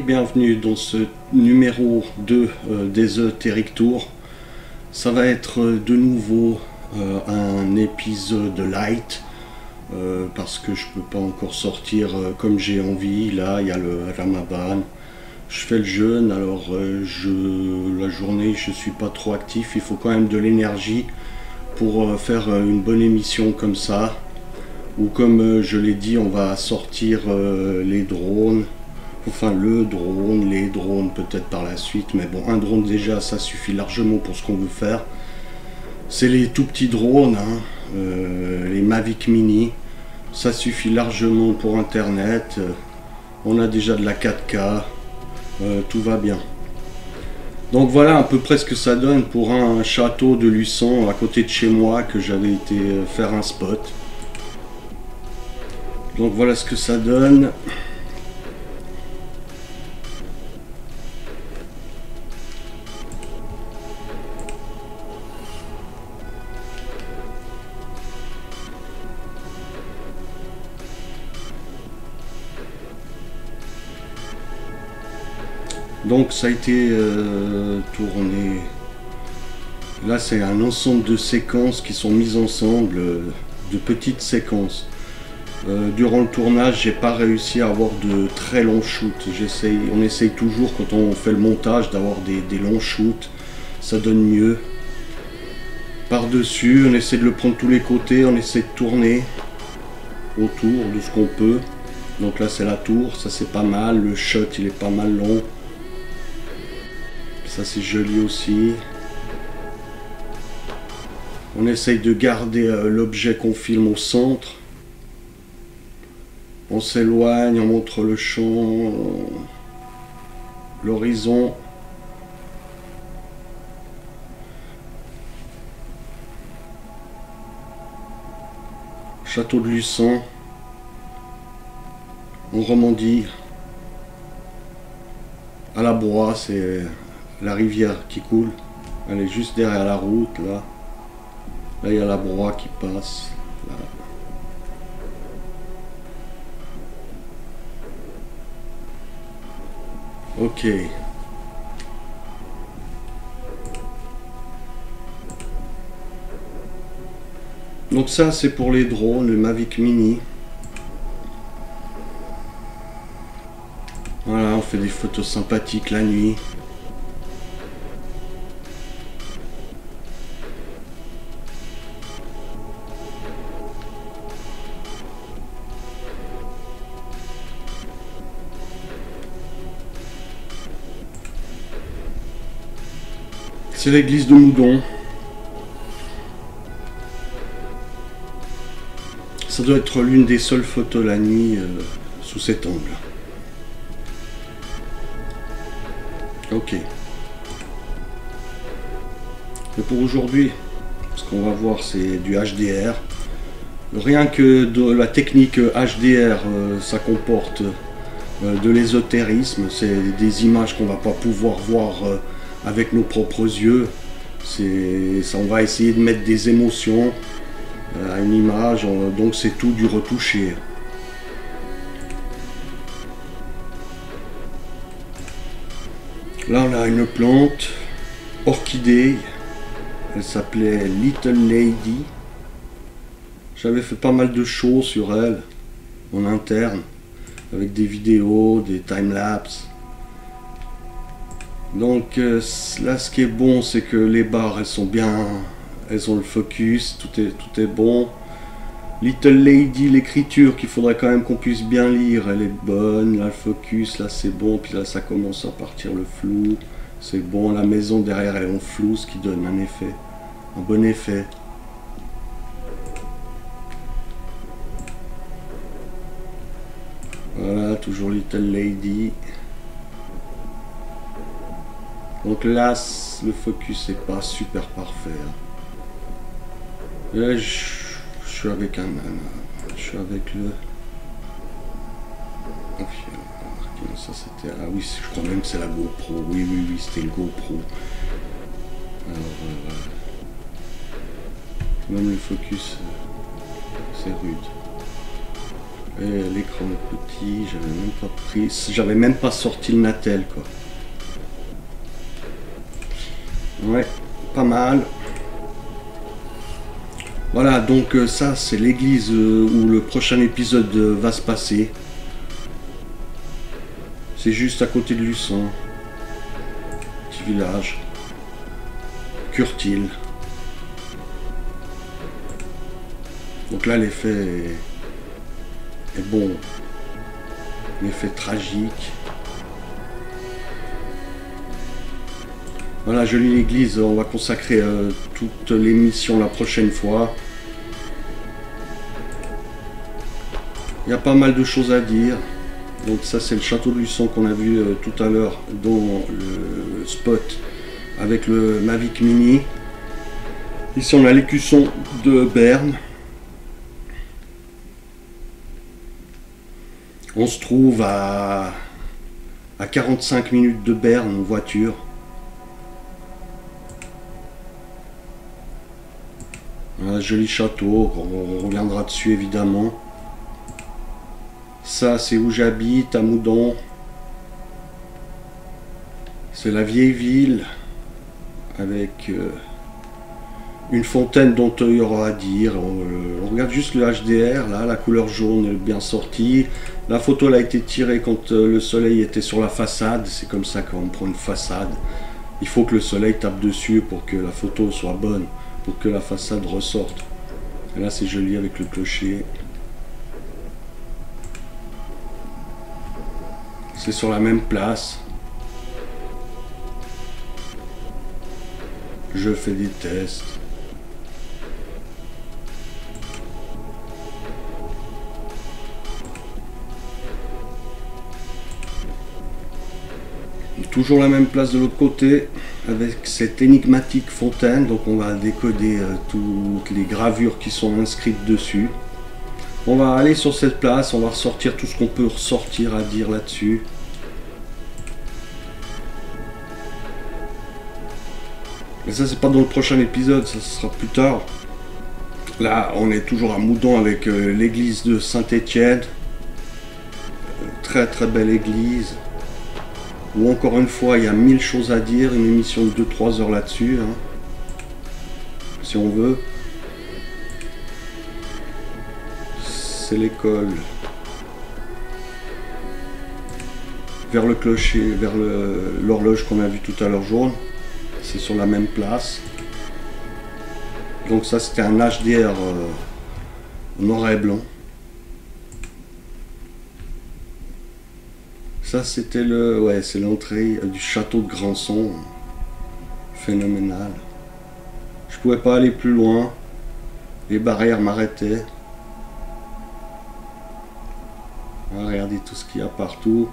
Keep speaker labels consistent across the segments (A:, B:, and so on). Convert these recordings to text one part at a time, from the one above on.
A: bienvenue dans ce numéro 2 des Etheric Tour. Ça va être de nouveau un épisode light parce que je peux pas encore sortir comme j'ai envie. Là il y a le Ramadan, je fais le jeûne, alors la journée je suis pas trop actif, il faut quand même de l'énergie pour faire une bonne émission comme ça. Ou comme je l'ai dit, on va sortir les drones, enfin le drone, les drones peut-être par la suite, mais bon, un drone déjà ça suffit largement pour ce qu'on veut faire. C'est les tout petits drones, hein, les Mavic Mini, ça suffit largement pour internet, on a déjà de la 4K, tout va bien. Donc voilà à peu près ce que ça donne pour un château de Luçon à côté de chez moi que j'avais été faire un spot. Donc voilà ce que ça donne. Donc ça a été tourné. Là c'est un ensemble de séquences qui sont mises ensemble, de petites séquences. Durant le tournage, j'ai pas réussi à avoir de très longs shoots. On essaye toujours quand on fait le montage d'avoir des longs shoots, ça donne mieux. Par-dessus, on essaie de le prendre tous les côtés, on essaie de tourner autour de ce qu'on peut. Donc là c'est la tour, ça c'est pas mal, le shot il est pas mal long. Ça c'est joli aussi. On essaye de garder l'objet qu'on filme au centre. On s'éloigne, on montre le champ, l'horizon. Château de Luçon, en Romandie. À la Broye, c'est la rivière qui coule. Elle est juste derrière la route, là. Là, il y a la Broye qui passe. Là. Ok. Donc ça c'est pour les drones, le Mavic Mini. Voilà, on fait des photos sympathiques la nuit. C'est l'église de Moudon. Ça doit être l'une des seules photos la nuit sous cet angle. Ok. Et pour aujourd'hui, ce qu'on va voir c'est du HDR. Rien que de la technique HDR, ça comporte de l'ésotérisme. C'est des images qu'on va pas pouvoir voir avec nos propres yeux. Ça, on va essayer de mettre des émotions à une image, donc c'est tout du retouché. Là on a une plante orchidée, elle s'appelait Little Lady. J'avais fait pas mal de shows sur elle en interne avec des vidéos, des timelapses. Donc là ce qui est bon c'est que les barres elles sont bien, elles ont le focus, tout est bon. Little Lady, l'écriture qu'il faudrait quand même qu'on puisse bien lire, elle est bonne, là le focus, là c'est bon, puis là ça commence à partir le flou, c'est bon, la maison derrière elle est en flou, ce qui donne un effet, un bon effet. Voilà, toujours Little Lady. Donc là, le focus n'est pas super parfait. Là, je suis avec je suis avec le... Ça c'était... Ah oui, je crois même que c'est la GoPro. Oui, c'était le GoPro. Alors, même le focus, c'est rude. Et l'écran est petit, j'avais même pas pris, j'avais même pas sorti le Natel quoi. Ouais, pas mal. Voilà, donc ça c'est l'église où le prochain épisode va se passer. C'est juste à côté de Luçon. Petit village. Curtil. Donc là l'effet est bon. L'effet tragique. Voilà, jolie l'église, on va consacrer toute l'émission la prochaine fois. Il y a pas mal de choses à dire. Donc ça c'est le château de Luçon qu'on a vu tout à l'heure dans le spot avec le Mavic Mini. Ici on a l'écusson de Berne. On se trouve à 45 minutes de Berne en voiture. Un joli château, on reviendra dessus évidemment. Ça c'est où j'habite, à Moudon. C'est la vieille ville avec une fontaine dont il y aura à dire. On regarde juste le HDR, là, la couleur jaune est bien sortie. La photo elle a été tirée quand le soleil était sur la façade. C'est comme ça qu'on prend une façade. Il faut que le soleil tape dessus pour que la photo soit bonne, pour que la façade ressorte. Et là c'est joli avec le clocher. C'est sur la même place. Je fais des tests. Toujours la même place de l'autre côté avec cette énigmatique fontaine. Donc on va décoder toutes les gravures qui sont inscrites dessus. On va aller sur cette place, on va ressortir tout ce qu'on peut ressortir à dire là-dessus. Mais ça c'est pas dans le prochain épisode, ça sera plus tard. Là on est toujours à Moudon avec l'église de Saint-Étienne. Très très belle église. Où encore une fois il y a 1000 choses à dire, une émission de 2-3 heures là-dessus. Hein, si on veut. C'est l'école. Vers le clocher, vers l'horloge qu'on a vu tout à l'heure jaune. C'est sur la même place. Donc ça c'était un HDR noir et blanc. Ça c'était c'est l'entrée du château de Grandson. Phénoménal. Je pouvais pas aller plus loin. Les barrières m'arrêtaient. Regardez tout ce qu'il y a partout.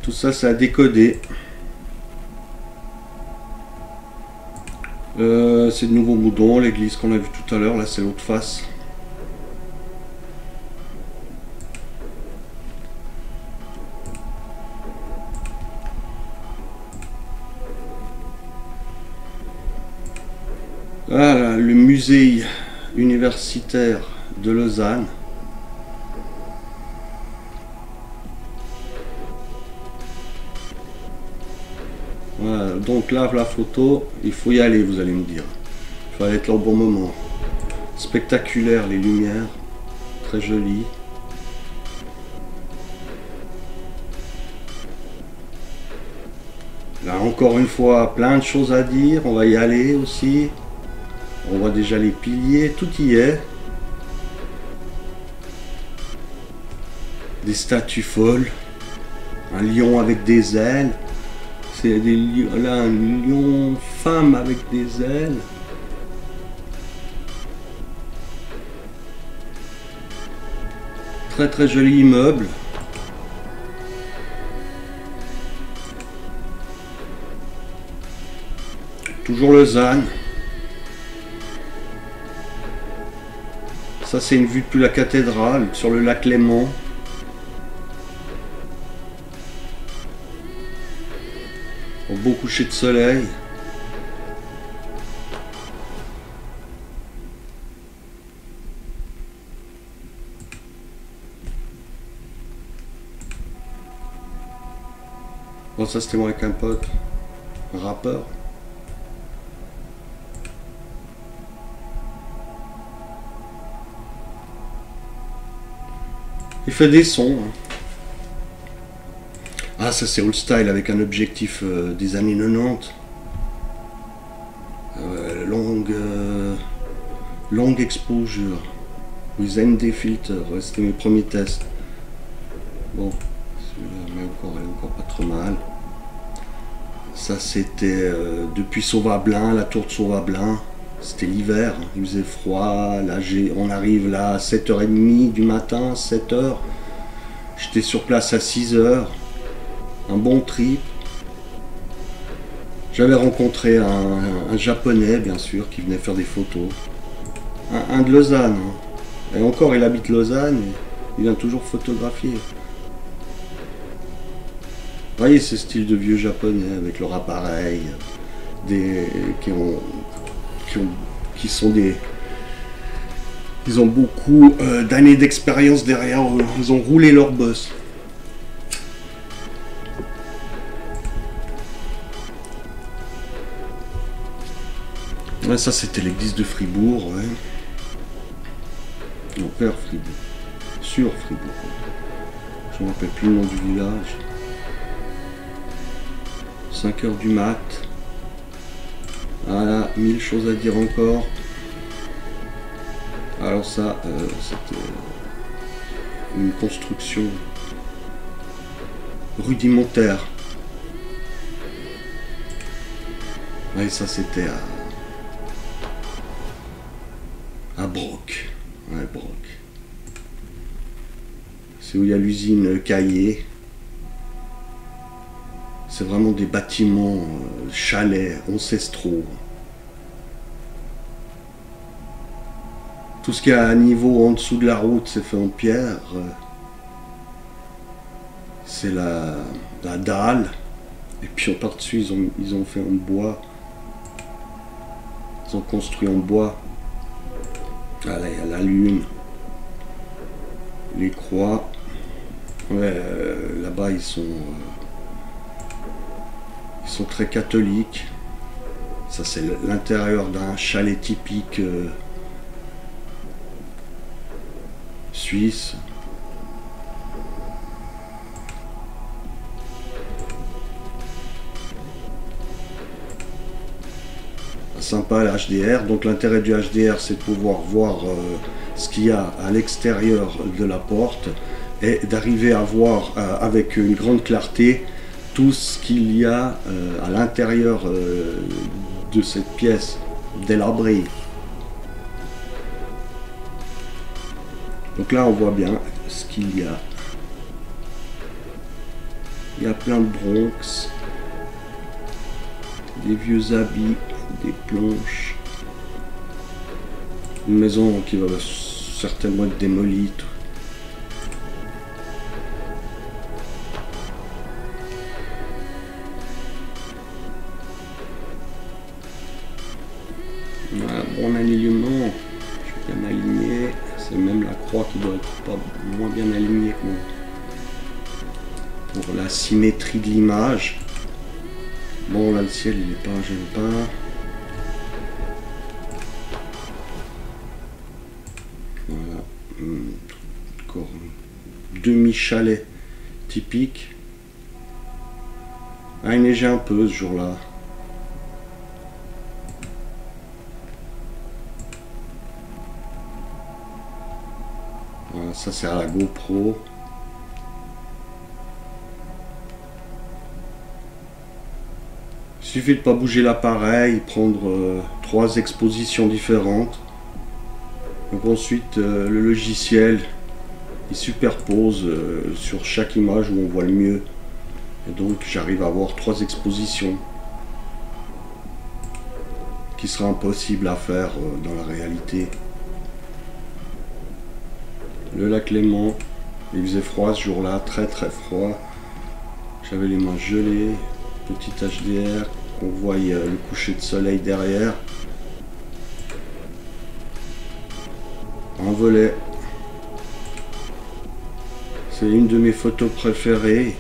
A: Tout ça, c'est à décoder. C'est de nouveau Moudon, l'église qu'on a vu tout à l'heure. Là, c'est l'autre face. Voilà, le musée universitaire de Lausanne. Voilà, donc là la photo, il faut y aller, vous allez me dire. Il faut être là au bon moment. Spectaculaire les lumières, très joli. Là encore une fois, plein de choses à dire, on va y aller aussi. On voit déjà les piliers, tout y est. Des statues folles. Un lion avec des ailes. C'est là un lion femme avec des ailes. Très très joli immeuble. Toujours Lausanne. Ça c'est une vue depuis la cathédrale sur le lac Léman. Au beau coucher de soleil. Bon, ça c'était moi avec un pote, un rappeur. Il fait des sons. Ah, ça c'est old style avec un objectif des années 90. Long exposure. With ND filter. Ouais, c'était mes premiers tests. Bon, celui-là, mais encore, elle est encore pas trop mal. Ça c'était depuis Sauvablin, la tour de Sauvablin. C'était l'hiver, il faisait froid. Là, on arrive là à 7h30 du matin, 7h. J'étais sur place à 6h. Un bon trip. J'avais rencontré un japonais, bien sûr, qui venait faire des photos. Un de Lausanne. Hein. Et encore, il habite Lausanne. Et il vient toujours photographier. Vous voyez ce style de vieux japonais avec leur appareil, qui sont des... Ils ont beaucoup d'années d'expérience derrière eux. Ils ont roulé leur boss. Ouais, ça c'était l'église de Fribourg, ouais. Non, vers Fribourg. Sur Fribourg. Je ne me rappelle plus le nom du village. 5h du mat. Voilà, 1000 choses à dire encore. Alors ça, c'était une construction rudimentaire. Et ça c'était à Broc. Ouais, Broc. C'est où il y a l'usine Caillé. C'est vraiment des bâtiments, chalets, ancestraux. Tout ce qui est à niveau en dessous de la route, c'est fait en pierre. C'est la dalle. Et puis par-dessus, ils ont fait en bois. Ils ont construit en bois. Ah là, il y a la lune. Les croix. Ouais, là-bas, ils sont très catholiques. Ça, c'est l'intérieur d'un chalet typique suisse. Sympa la HDR. Donc l'intérêt du HDR, c'est de pouvoir voir ce qu'il y a à l'extérieur de la porte et d'arriver à voir avec une grande clarté tout ce qu'il y a à l'intérieur de cette pièce délabrée. Donc là on voit bien ce qu'il y a. Il y a plein de Bronx, des vieux habits, des planches, une maison qui va certainement être démolie. Voilà, bon alignement, je suis bien aligné, c'est même la croix qui doit être pas moins bien alignée que pour la symétrie de l'image. Bon là le ciel il est pas, j'aime pas. Voilà, encore demi-chalet typique. Ah, il neigeait un peu ce jour-là. Voilà, ça c'est à la GoPro. Il suffit de pas bouger l'appareil, prendre 3 expositions différentes. Donc ensuite le logiciel il superpose sur chaque image où on voit le mieux. Et donc j'arrive à avoir 3 expositions qui sera impossible à faire dans la réalité. Le lac Léman, il faisait froid ce jour-là, très très froid. J'avais les mains gelées, petit HDR, on voyait le coucher de soleil derrière. Un volet. C'est une de mes photos préférées.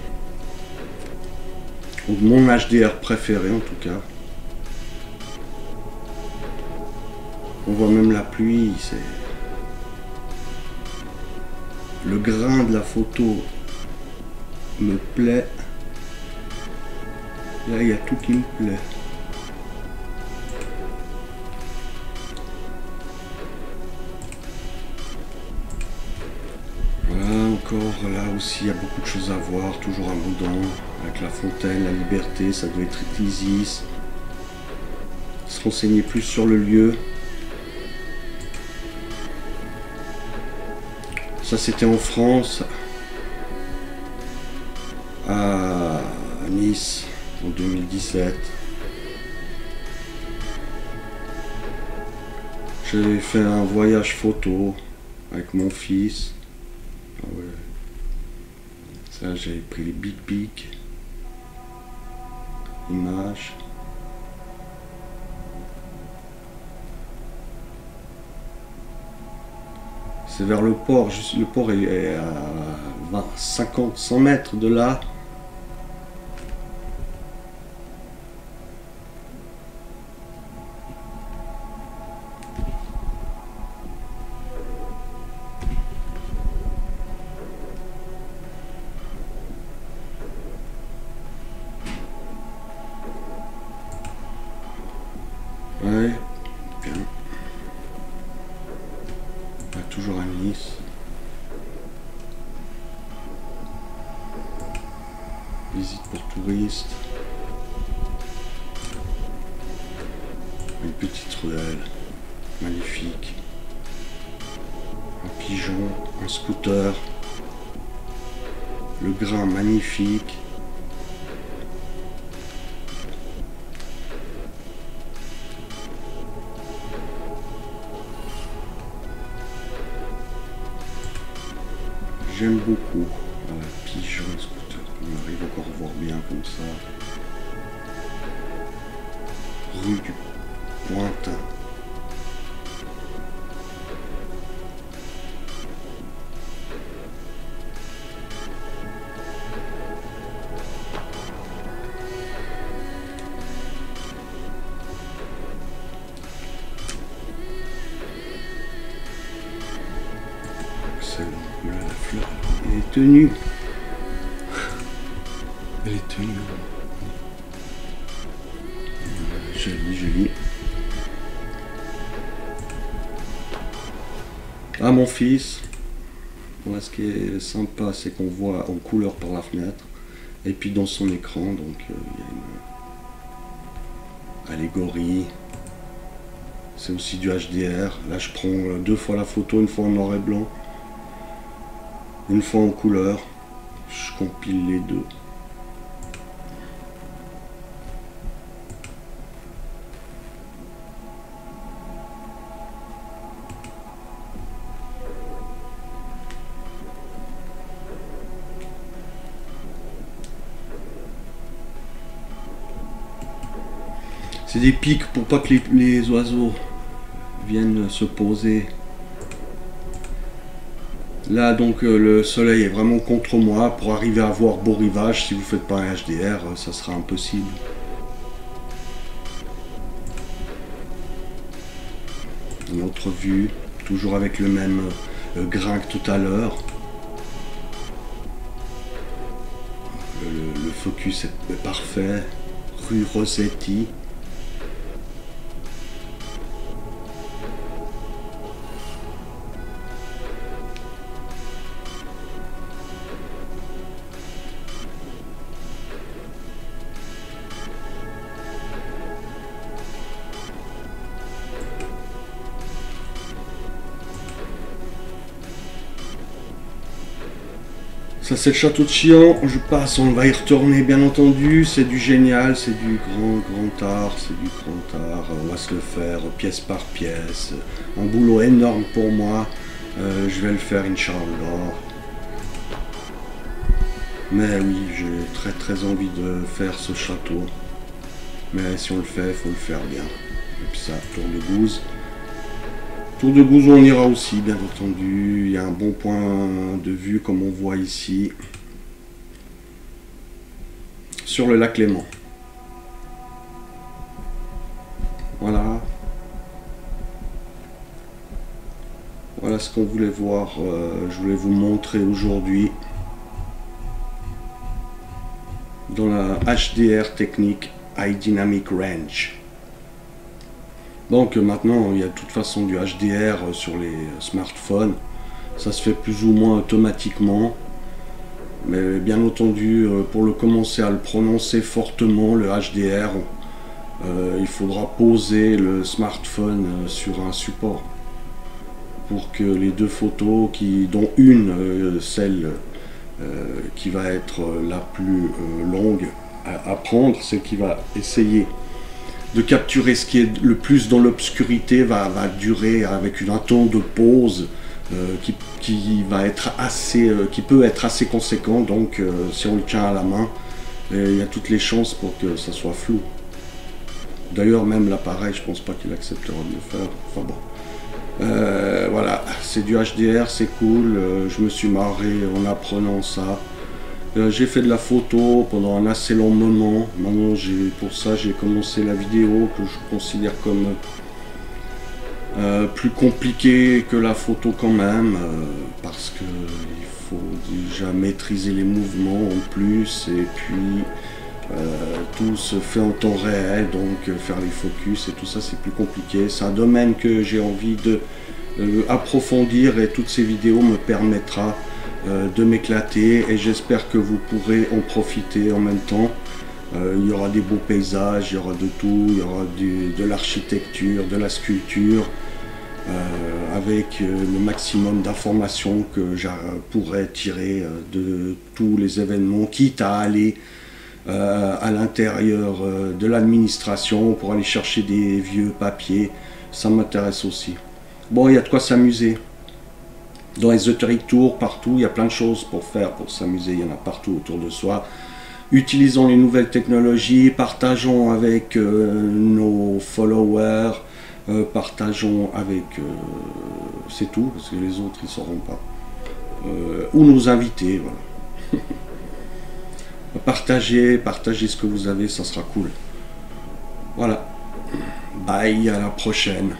A: Donc mon HDR préféré en tout cas. On voit même la pluie, c'est... Le grain de la photo me plaît. Là, il y a tout qui me plaît. Voilà, encore, là aussi, il y a beaucoup de choses à voir. Toujours à Moudon, avec la fontaine, la liberté, ça doit être Isis. Se renseigner plus sur le lieu. Ça, c'était en France, à Nice, en 2017. J'avais fait un voyage photo avec mon fils. Ah ouais. Ça, j'avais pris les big pics, images. C'est vers le port, juste le port est à 20, 50, 100 mètres de là. Ouais, bien. Toujours à Nice. Visite pour touristes. Une petite ruelle. Magnifique. Un pigeon, un scooter. Le grain magnifique. J'aime beaucoup. Voilà, pigeon, scooter. On arrive encore à voir bien comme ça. Rue du Pointin. Excellent. Voilà la fleur. Elle est tenue. Elle est tenue. Joli, joli. Ah, mon fils. Voilà, ce qui est sympa, c'est qu'on voit en couleur par la fenêtre. Et puis dans son écran, donc il y a une allégorie. C'est aussi du HDR. Là, je prends 2 fois la photo, une fois en noir et blanc, une fois en couleur. Je compile les deux. C'est des pics pour pas que les oiseaux viennent se poser. Là donc le soleil est vraiment contre moi. Pour arriver à voir beau rivage, si vous faites pas un HDR, ça sera impossible. Une autre vue, toujours avec le même grain que tout à l'heure. Le focus est parfait. Rue Rossetti. Ça c'est le château de Chillon, je passe, on va y retourner bien entendu, c'est du génial, c'est du grand art, on va se le faire pièce par pièce, un boulot énorme pour moi, je vais le faire Inch'Allah. Mais oui, j'ai très envie de faire ce château, mais si on le fait, il faut le faire bien. Et puis ça, tour de Gouze. Tour de Gouze, on ira aussi, bien entendu. Il y a un bon point de vue, comme on voit ici. sur le lac Léman. Voilà. Voilà ce qu'on voulait voir. Je voulais vous montrer aujourd'hui dans la HDR technique High Dynamic Range. Donc maintenant il y a de toute façon du HDR sur les smartphones. Ça se fait plus ou moins automatiquement. Mais bien entendu, pour le commencer à le prononcer fortement, le HDR, il faudra poser le smartphone sur un support pour que les deux photos, dont une, celle qui va être la plus longue à prendre, celle qui va essayer de capturer ce qui est le plus dans l'obscurité, va durer avec un temps de pause qui va être assez, qui peut être assez conséquent. Donc si on le tient à la main, il y a toutes les chances pour que ça soit flou. D'ailleurs même l'appareil, je pense pas qu'il acceptera de le faire. Enfin bon, voilà, c'est du HDR, c'est cool. Je me suis marré en apprenant ça. J'ai fait de la photo pendant un assez long moment. Maintenant pour ça j'ai commencé la vidéo, que je considère comme plus compliqué que la photo quand même, parce que il faut déjà maîtriser les mouvements en plus, et puis tout se fait en temps réel, donc faire les focus et tout ça c'est plus compliqué. C'est un domaine que j'ai envie de approfondir, et toutes ces vidéos me permettra de m'éclater, et j'espère que vous pourrez en profiter en même temps. Il y aura des beaux paysages, il y aura de tout, il y aura de l'architecture, de la sculpture, avec le maximum d'informations que je pourrais tirer de tous les événements, quitte à aller à l'intérieur de l'administration pour aller chercher des vieux papiers. Ça m'intéresse aussi. Bon, il y a de quoi s'amuser. Dans Esoteric Tour, partout, il y a plein de choses pour faire, pour s'amuser, il y en a partout autour de soi. Utilisons les nouvelles technologies, partageons avec nos followers, partageons avec... c'est tout, parce que les autres, ils ne sauront pas. Ou nos invités, voilà. Partagez ce que vous avez, ça sera cool. Voilà. Bye, à la prochaine.